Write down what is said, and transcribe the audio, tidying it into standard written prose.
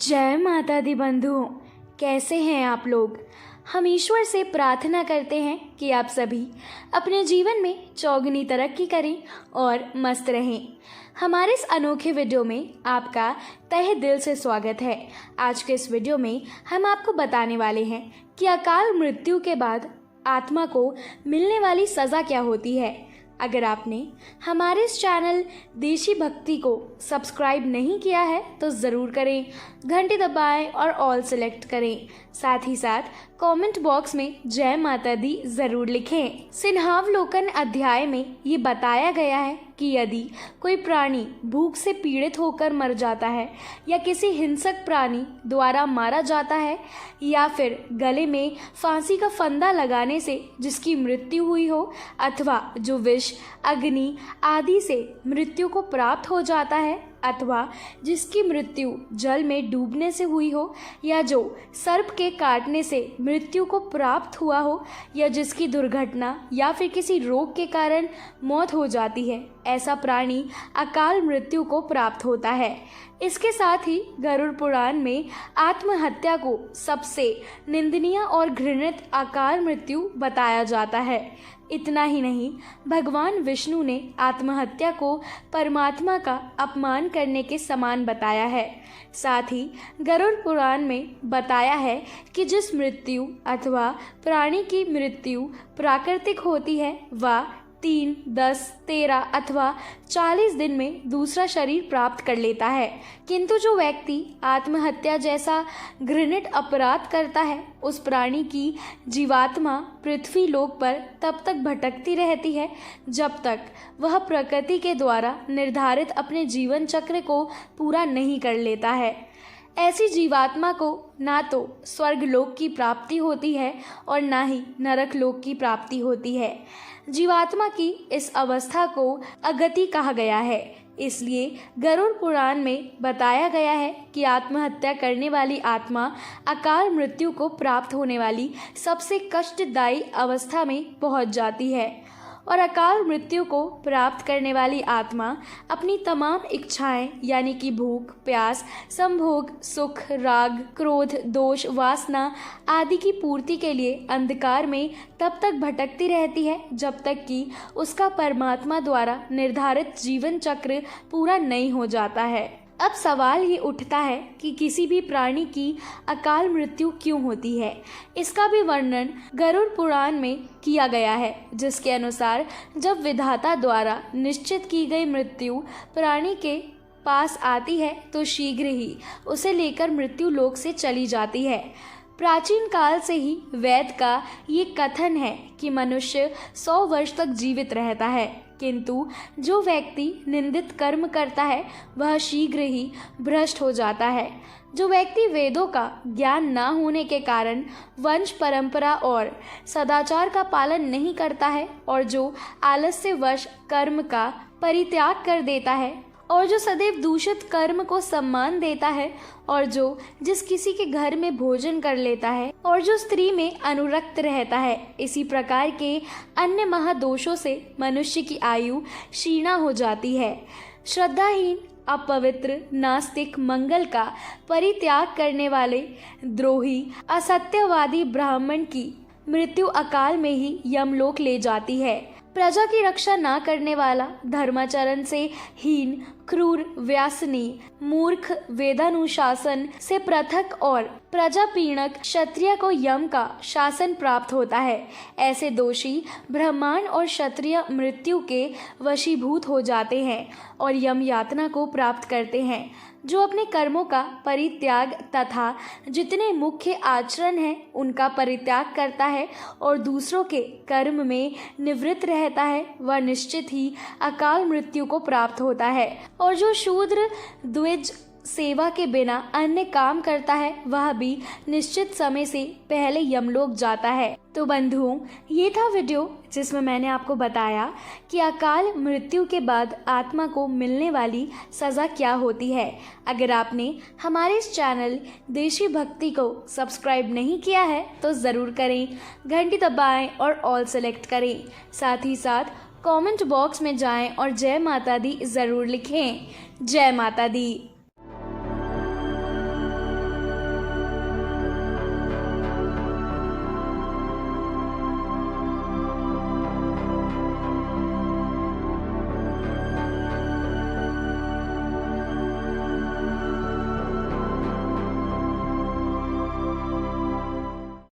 जय माता दी बंधुओं, कैसे हैं आप लोग। हम ईश्वर से प्रार्थना करते हैं कि आप सभी अपने जीवन में चौगुनी तरक्की करें और मस्त रहें। हमारे इस अनोखे वीडियो में आपका तहे दिल से स्वागत है। आज के इस वीडियो में हम आपको बताने वाले हैं कि अकाल मृत्यु के बाद आत्मा को मिलने वाली सज़ा क्या होती है। अगर आपने हमारे इस चैनल देशी भक्ति को सब्सक्राइब नहीं किया है तो ज़रूर करें, घंटी दबाएं और ऑल सेलेक्ट करें। साथ ही साथ कमेंट बॉक्स में जय माता दी ज़रूर लिखें। सिंहावलोकन अध्याय में ये बताया गया है कि यदि कोई प्राणी भूख से पीड़ित होकर मर जाता है या किसी हिंसक प्राणी द्वारा मारा जाता है या फिर गले में फांसी का फंदा लगाने से जिसकी मृत्यु हुई हो अथवा जो विष, अग्नि आदि से मृत्यु को प्राप्त हो जाता है अथवा जिसकी मृत्यु जल में डूबने से हुई हो या जो सर्प के काटने से मृत्यु को प्राप्त हुआ हो या जिसकी दुर्घटना या फिर किसी रोग के कारण मौत हो जाती है, ऐसा प्राणी अकाल मृत्यु को प्राप्त होता है। इसके साथ ही गरुड़ पुराण में आत्महत्या को सबसे निंदनीय और घृणित अकाल मृत्यु बताया जाता है। इतना ही नहीं, भगवान विष्णु ने आत्महत्या को परमात्मा का अपमान करने के समान बताया है। साथ ही गरुड़ पुराण में बताया है कि जिस मृत्यु अथवा प्राणी की मृत्यु प्राकृतिक होती है वह 3, 10, 13 अथवा 40 दिन में दूसरा शरीर प्राप्त कर लेता है, किंतु जो व्यक्ति आत्महत्या जैसा घृणित अपराध करता है उस प्राणी की जीवात्मा पृथ्वी लोक पर तब तक भटकती रहती है जब तक वह प्रकृति के द्वारा निर्धारित अपने जीवन चक्र को पूरा नहीं कर लेता है। ऐसी जीवात्मा को ना तो स्वर्ग लोक की प्राप्ति होती है और ना ही नरक लोक की प्राप्ति होती है। जीवात्मा की इस अवस्था को अगति कहा गया है। इसलिए गरुड़ पुराण में बताया गया है कि आत्महत्या करने वाली आत्मा अकाल मृत्यु को प्राप्त होने वाली सबसे कष्टदायी अवस्था में पहुंच जाती है और अकाल मृत्यु को प्राप्त करने वाली आत्मा अपनी तमाम इच्छाएं यानी कि भूख, प्यास, संभोग, सुख, राग, क्रोध, दोष, वासना आदि की पूर्ति के लिए अंधकार में तब तक भटकती रहती है जब तक कि उसका परमात्मा द्वारा निर्धारित जीवन चक्र पूरा नहीं हो जाता है। अब सवाल ये उठता है कि किसी भी प्राणी की अकाल मृत्यु क्यों होती है। इसका भी वर्णन गरुड़ पुराण में किया गया है, जिसके अनुसार जब विधाता द्वारा निश्चित की गई मृत्यु प्राणी के पास आती है तो शीघ्र ही उसे लेकर मृत्यु लोक से चली जाती है। प्राचीन काल से ही वेद का ये कथन है कि मनुष्य 100 वर्ष तक जीवित रहता है, किंतु जो व्यक्ति निंदित कर्म करता है वह शीघ्र ही भ्रष्ट हो जाता है। जो व्यक्ति वेदों का ज्ञान न होने के कारण वंश परंपरा और सदाचार का पालन नहीं करता है और जो आलस्यवश कर्म का परित्याग कर देता है और जो सदैव दूषित कर्म को सम्मान देता है और जो जिस किसी के घर में भोजन कर लेता है और जो स्त्री में अनुरक्त रहता है, इसी प्रकार के अन्य महादोषों से मनुष्य की आयु क्षीणा हो जाती है। श्रद्धाहीन, अपवित्र, नास्तिक, मंगल का परित्याग करने वाले, द्रोही, असत्यवादी ब्राह्मण की मृत्यु अकाल में ही यमलोक ले जाती है। प्रजा की रक्षा ना करने वाला, धर्माचरण से हीन, क्रूर, व्यासनी, मूर्ख, वेदानुशासन से पृथक और प्रजा पीड़क क्षत्रिय को यम का शासन प्राप्त होता है। ऐसे दोषी ब्राह्मण और क्षत्रिय मृत्यु के वशीभूत हो जाते हैं और यम यातना को प्राप्त करते हैं। जो अपने कर्मों का परित्याग तथा जितने मुख्य आचरण हैं उनका परित्याग करता है और दूसरों के कर्म में निवृत्त रहता है वह निश्चित ही अकाल मृत्यु को प्राप्त होता है। और जो शूद्र द्विज सेवा के बिना अन्य काम करता है वह भी निश्चित समय से पहले यमलोक जाता है। तो बंधुओं, ये था वीडियो जिसमें मैंने आपको बताया कि अकाल मृत्यु के बाद आत्मा को मिलने वाली सज़ा क्या होती है। अगर आपने हमारे इस चैनल देशी भक्ति को सब्सक्राइब नहीं किया है तो ज़रूर करें, घंटी दबाएं और ऑल सेलेक्ट करें। साथ ही साथ कमेंट बॉक्स में जाएं और जय माता दी ज़रूर लिखें। जय माता दी।